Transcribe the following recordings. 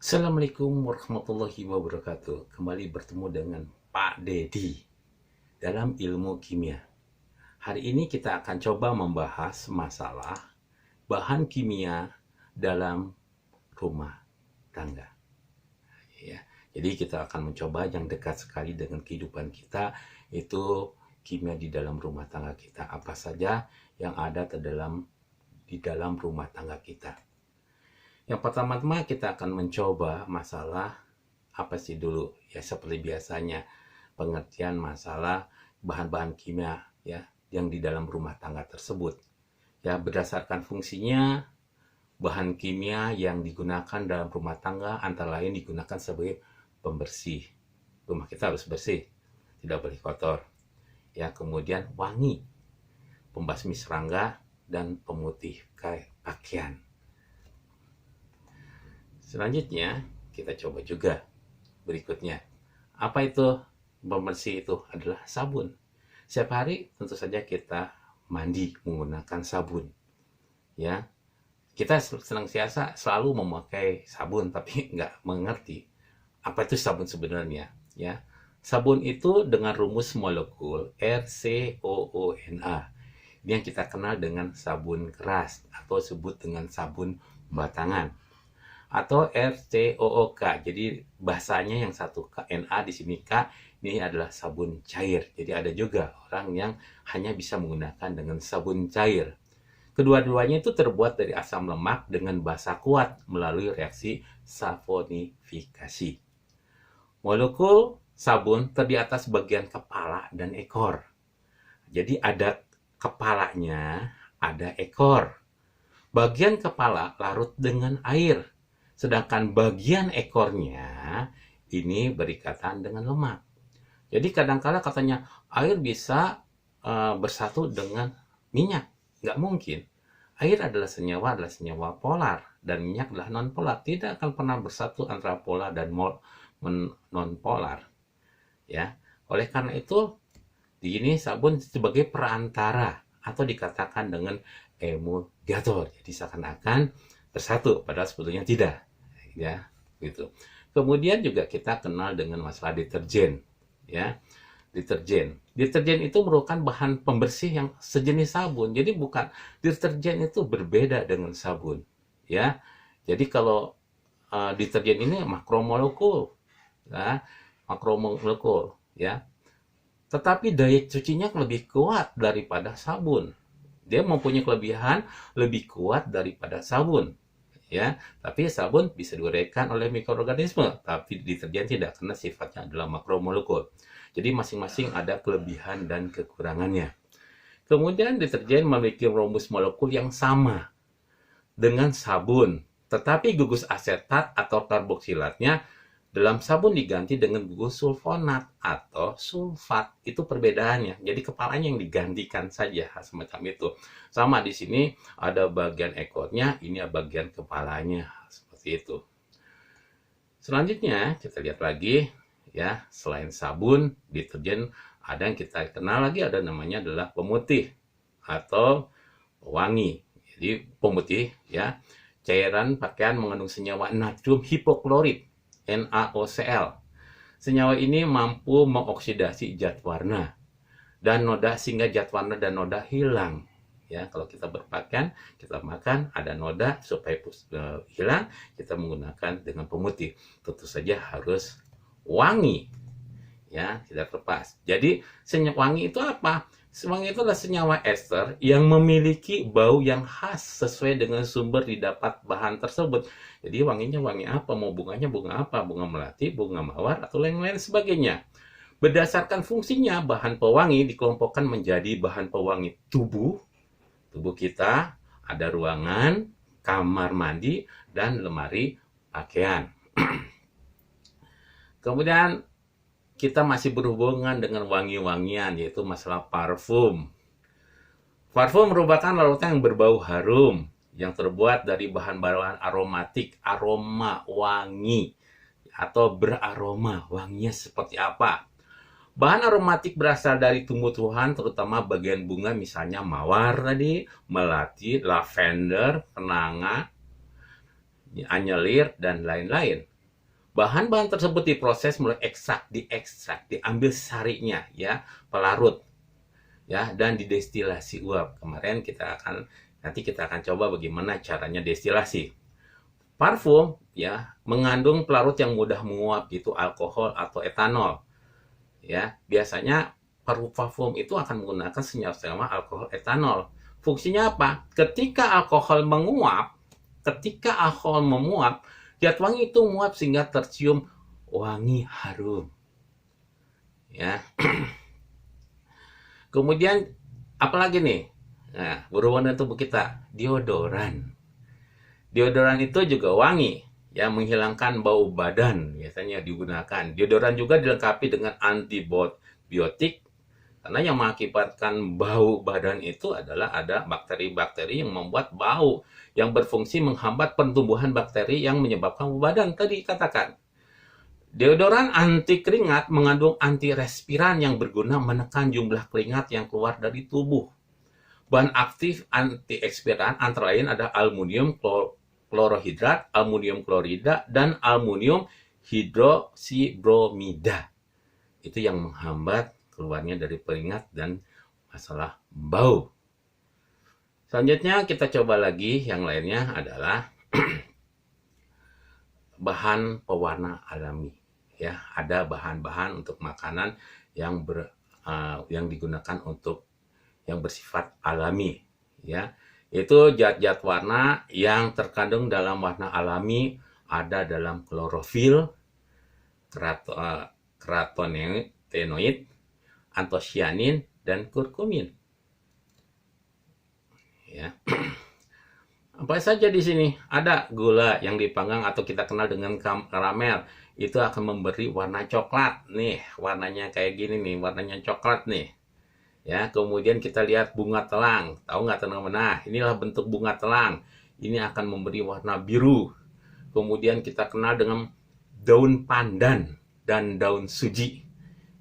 Assalamualaikum warahmatullahi wabarakatuh. Kembali bertemu dengan Pak Dedi dalam ilmu kimia. Hari ini kita akan coba membahas masalah bahan kimia dalam rumah tangga. Ya, jadi kita akan mencoba yang dekat sekali dengan kehidupan kita, itu kimia di dalam rumah tangga kita. Apa saja yang ada di dalam rumah tangga kita. Yang pertama-tama kita akan mencoba masalah apa sih dulu, ya seperti biasanya pengertian masalah bahan-bahan kimia ya yang di dalam rumah tangga tersebut. Ya, berdasarkan fungsinya, bahan kimia yang digunakan dalam rumah tangga antara lain digunakan sebagai pembersih. Rumah kita harus bersih, tidak boleh kotor. Ya, kemudian wangi, pembasmi serangga dan pemutih pakaian. Selanjutnya, kita coba juga berikutnya. Apa itu pembersih? Itu adalah sabun. Setiap hari tentu saja kita mandi menggunakan sabun. Ya, kita senantiasa selalu memakai sabun, tapi nggak mengerti apa itu sabun sebenarnya. Ya, sabun itu dengan rumus molekul RCOONA. Ini yang kita kenal dengan sabun keras atau sebut dengan sabun batangan. Atau RCOOK. Jadi bahasanya yang satu K, Na di sini K, ini adalah sabun cair. Jadi ada juga orang yang hanya bisa menggunakan dengan sabun cair. Kedua-duanya itu terbuat dari asam lemak dengan basa kuat melalui reaksi saponifikasi. Molekul sabun terdiri atas bagian kepala dan ekor. Jadi ada kepalanya, ada ekor. Bagian kepala larut dengan air. Sedangkan bagian ekornya ini berikatan dengan lemak. Jadi kadang-kala katanya air bisa bersatu dengan minyak. Nggak mungkin. Air adalah senyawa polar. Dan minyak adalah non-polar. Tidak akan pernah bersatu antara polar dan non-polar. Ya. Oleh karena itu, di sini sabun sebagai perantara. Atau dikatakan dengan emulgator. Jadi seakan-akan bersatu, padahal sebetulnya tidak, ya, gitu. Kemudian juga kita kenal dengan masalah deterjen, ya. Deterjen itu merupakan bahan pembersih yang sejenis sabun. Jadi bukan, deterjen itu berbeda dengan sabun, ya. Jadi kalau deterjen ini makromolekul, ya, ya. Tetapi daya cucinya lebih kuat daripada sabun. Dia mempunyai kelebihan lebih kuat daripada sabun. Ya, tapi sabun bisa diuraikan oleh mikroorganisme, tapi deterjen tidak karena sifatnya adalah makromolekul. Jadi masing-masing ada kelebihan dan kekurangannya. Kemudian deterjen memiliki rumus molekul yang sama dengan sabun, tetapi gugus asetat atau karboksilatnya dalam sabun diganti dengan gugus sulfonat atau sulfat. Itu perbedaannya. Jadi kepalanya yang digantikan saja semacam itu. Sama di sini ada bagian ekornya, ini bagian kepalanya seperti itu. Selanjutnya kita lihat lagi ya, selain sabun, deterjen, ada yang kita kenal lagi, ada namanya adalah pemutih atau pewangi. Jadi pemutih ya, cairan pakaian mengandung senyawa natrium hipoklorit NaOCl. Senyawa ini mampu mengoksidasi zat warna dan noda sehingga zat warna dan noda hilang. Ya, kalau kita berpakaian, kita makan, ada noda, supaya hilang, kita menggunakan dengan pemutih. Tentu saja harus wangi. Ya, tidak terlepas. Jadi, senyawa wangi itu apa? Wangi itu adalah senyawa ester yang memiliki bau yang khas sesuai dengan sumber didapat bahan tersebut. Jadi wanginya wangi apa? Mau bunganya bunga apa? Bunga melati, bunga mawar, atau lain-lain sebagainya. Berdasarkan fungsinya, bahan pewangi dikelompokkan menjadi bahan pewangi tubuh. Tubuh kita ada ruangan, kamar mandi, dan lemari pakaian. Kemudian kita masih berhubungan dengan wangi-wangian, yaitu masalah parfum. Parfum merupakan larutan yang berbau harum, yang terbuat dari bahan-bahan aromatik, aroma wangi, atau beraroma. Wanginya seperti apa? Bahan aromatik berasal dari tumbuh-tumbuhan, terutama bagian bunga, misalnya mawar tadi, melati, lavender, kenanga, anyelir, dan lain-lain. Bahan-bahan tersebut diproses mulai diekstrak, diambil sarinya, ya, pelarut, ya, dan didestilasi uap. Nanti kita akan coba bagaimana caranya destilasi. Parfum, ya, mengandung pelarut yang mudah menguap, gitu, alkohol atau etanol. Ya, biasanya parfum itu akan menggunakan senyawa alkohol etanol. Fungsinya apa? Ketika alkohol memuap, zat wangi itu menguap sehingga tercium wangi harum. Ya. Kemudian apalagi nih? Nah, berhubungan dengan tubuh kita, deodoran. Deodoran itu juga wangi, ya, menghilangkan bau badan biasanya digunakan. Deodoran juga dilengkapi dengan antibiotik karena yang mengakibatkan bau badan itu adalah ada bakteri-bakteri yang membuat bau, yang berfungsi menghambat pertumbuhan bakteri yang menyebabkan bau badan tadi katakan. Deodoran anti keringat mengandung antirespiran yang berguna menekan jumlah keringat yang keluar dari tubuh. Bahan aktif antieksipiran antara lain ada aluminium klorohidrat, aluminium klorida, dan aluminium hidroksibromida. Itu yang menghambat keluarnya dari keringat dan masalah bau. Selanjutnya kita coba lagi yang lainnya adalah bahan pewarna alami. Ya, ada bahan-bahan untuk makanan yang digunakan untuk yang bersifat alami, ya. Itu zat-zat warna yang terkandung dalam warna alami ada dalam klorofil, karotenoid, antosianin, dan kurkumin. Ya. Apa saja di sini? Ada gula yang dipanggang atau kita kenal dengan karamel. Itu akan memberi warna coklat. Nih, warnanya kayak gini nih, warnanya coklat nih. Ya, kemudian kita lihat bunga telang. Tahu nggak teman-teman? Nah, inilah bentuk bunga telang. Ini akan memberi warna biru. Kemudian kita kenal dengan daun pandan dan daun suji.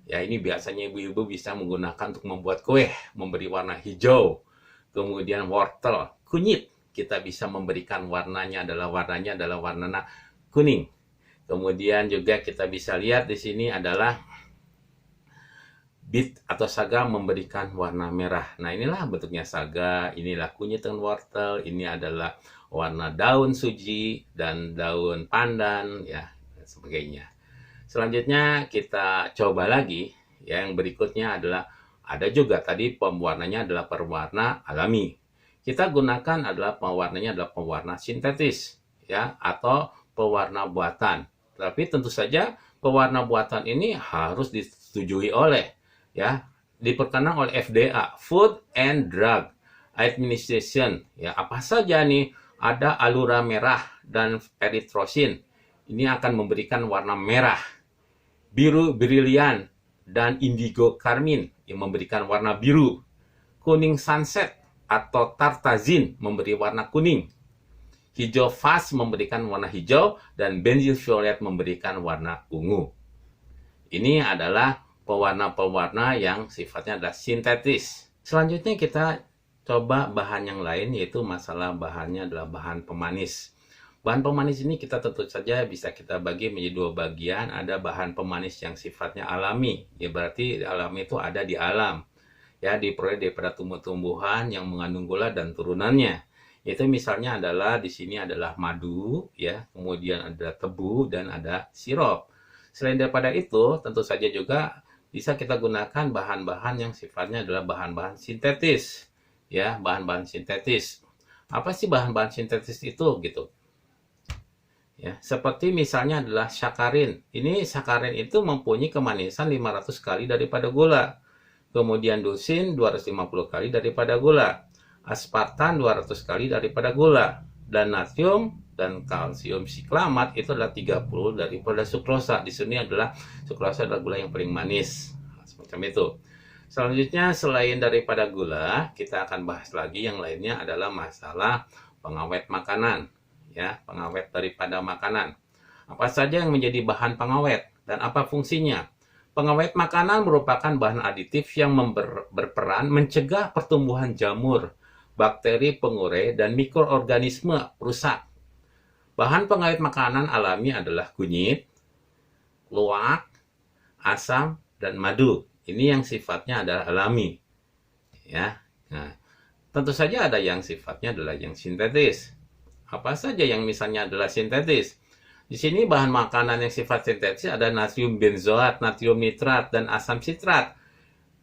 Ya, ini biasanya ibu-ibu bisa menggunakan untuk membuat kue, memberi warna hijau. Kemudian wortel, kunyit, kita bisa memberikan warnanya adalah warna kuning. Kemudian juga kita bisa lihat di sini adalah beet atau saga memberikan warna merah. Nah, inilah bentuknya saga, inilah kunyit dan wortel, ini adalah warna daun suji dan daun pandan, ya, dan sebagainya. Selanjutnya kita coba lagi, ya, yang berikutnya adalah ada juga tadi pewarnanya adalah pewarna alami. Kita gunakan adalah pewarna sintetis, ya, atau pewarna buatan. Tapi tentu saja pewarna buatan ini harus disetujui oleh, ya, diperkenan oleh FDA, Food and Drug Administration. Ya, apa saja nih? Ada alura merah dan eritrosin. Ini akan memberikan warna merah. Biru brilian dan indigo karmin yang memberikan warna biru. Kuning sunset atau tartazin memberi warna kuning. Hijau fast memberikan warna hijau dan benzyl violet memberikan warna ungu. Ini adalah pewarna-pewarna yang sifatnya adalah sintetis. Selanjutnya kita coba bahan yang lain, yaitu masalah bahannya adalah bahan pemanis. Bahan pemanis ini kita tentu saja bisa kita bagi menjadi dua bagian. Ada bahan pemanis yang sifatnya alami, ya berarti alami itu ada di alam, ya, diperoleh daripada tumbuh-tumbuhan yang mengandung gula dan turunannya. Itu misalnya adalah di sini adalah madu, ya, kemudian ada tebu dan ada sirup. Selain daripada itu, tentu saja juga bisa kita gunakan bahan-bahan yang sifatnya adalah bahan-bahan sintetis, ya, bahan-bahan sintetis. Apa sih bahan-bahan sintetis itu, gitu? Ya, seperti misalnya adalah sakarin. Ini sakarin itu mempunyai kemanisan 500 kali daripada gula. Kemudian dusin 250 kali daripada gula. Aspartan 200 kali daripada gula. Dan natrium dan kalsium siklamat itu adalah 30 daripada sukrosa. Di sini adalah sukrosa adalah gula yang paling manis. Semacam itu. Selanjutnya selain daripada gula, kita akan bahas lagi yang lainnya adalah masalah pengawet makanan. Ya, pengawet daripada makanan. Apa saja yang menjadi bahan pengawet dan apa fungsinya? Pengawet makanan merupakan bahan aditif yang berperan mencegah pertumbuhan jamur, bakteri pengurai, dan mikroorganisme perusak. Bahan pengawet makanan alami adalah kunyit, luwak, asam, dan madu. Ini yang sifatnya adalah alami. Ya. Nah, tentu saja ada yang sifatnya adalah yang sintetis. Apa saja yang misalnya adalah sintetis? Di sini bahan makanan yang sifat sintetis ada natrium benzoat, natrium nitrat, dan asam sitrat.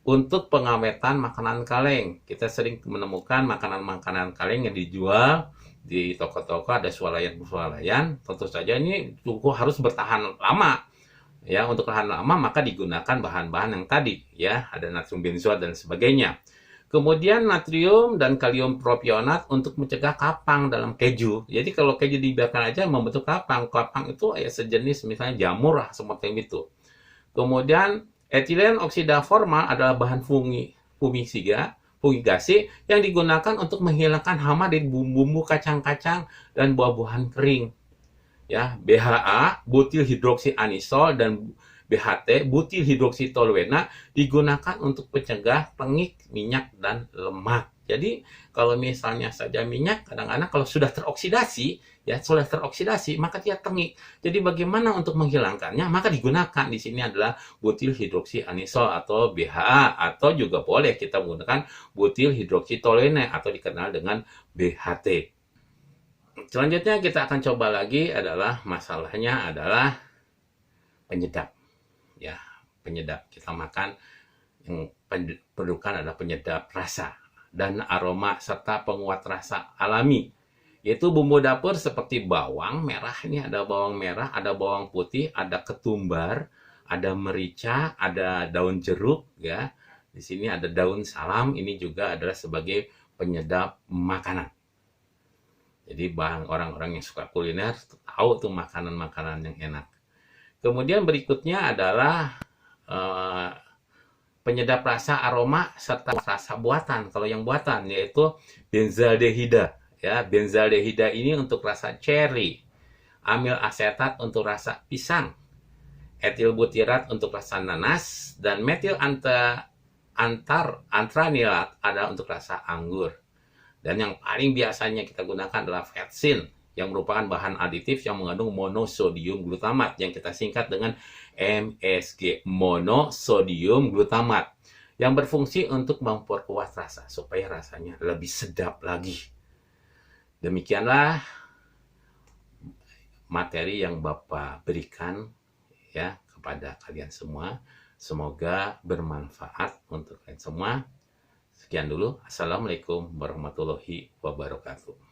Untuk pengawetan makanan kaleng, kita sering menemukan makanan-makanan kaleng yang dijual di toko-toko, ada swalayan-swalayan. Tentu saja ini cukup harus bertahan lama. Ya, untuk tahan lama maka digunakan bahan-bahan yang tadi, ya, ada natrium benzoat dan sebagainya. Kemudian natrium dan kalium propionat untuk mencegah kapang dalam keju. Jadi kalau keju dibiarkan aja membentuk kapang. Kapang itu ya sejenis misalnya jamur lah, seperti itu. Kemudian etilen oksida formal adalah bahan fungigasi yang digunakan untuk menghilangkan hama dari bumbu-bumbu kacang-kacang dan buah-buahan kering. Ya, BHA, butil hidroksianisol, dan BHT, butil hidroksitoluena, digunakan untuk mencegah tengik minyak dan lemak. Jadi kalau misalnya saja minyak, kadang-kadang kalau sudah teroksidasi, maka dia tengik. Jadi bagaimana untuk menghilangkannya? Maka digunakan di sini adalah butil hidroksianisol atau BHA, atau juga boleh kita menggunakan butil hidroksitoluena atau dikenal dengan BHT. Selanjutnya kita akan coba lagi adalah masalahnya adalah penyedap. Ya, penyedap. Kita makan yang perlukan adalah penyedap rasa dan aroma serta penguat rasa alami. Yaitu bumbu dapur seperti bawang merah, ini ada bawang merah, ada bawang putih, ada ketumbar, ada merica, ada daun jeruk, ya. Di sini ada daun salam, ini juga adalah sebagai penyedap makanan. Jadi bahan orang-orang yang suka kuliner tahu tuh makanan-makanan yang enak. Kemudian berikutnya adalah penyedap rasa, aroma, serta rasa buatan. Kalau yang buatan yaitu benzaldehida. Ya, benzaldehida ini untuk rasa cherry, amil asetat untuk rasa pisang, etil butirat untuk rasa nanas, dan metil antranilat adalah untuk rasa anggur. Dan yang paling biasanya kita gunakan adalah vetsin, yang merupakan bahan aditif yang mengandung monosodium glutamat, yang kita singkat dengan MSG, monosodium glutamat, yang berfungsi untuk memperkuat rasa, supaya rasanya lebih sedap lagi. Demikianlah materi yang Bapak berikan ya kepada kalian semua. Semoga bermanfaat untuk kalian semua. Sekian dulu. Assalamualaikum warahmatullahi wabarakatuh.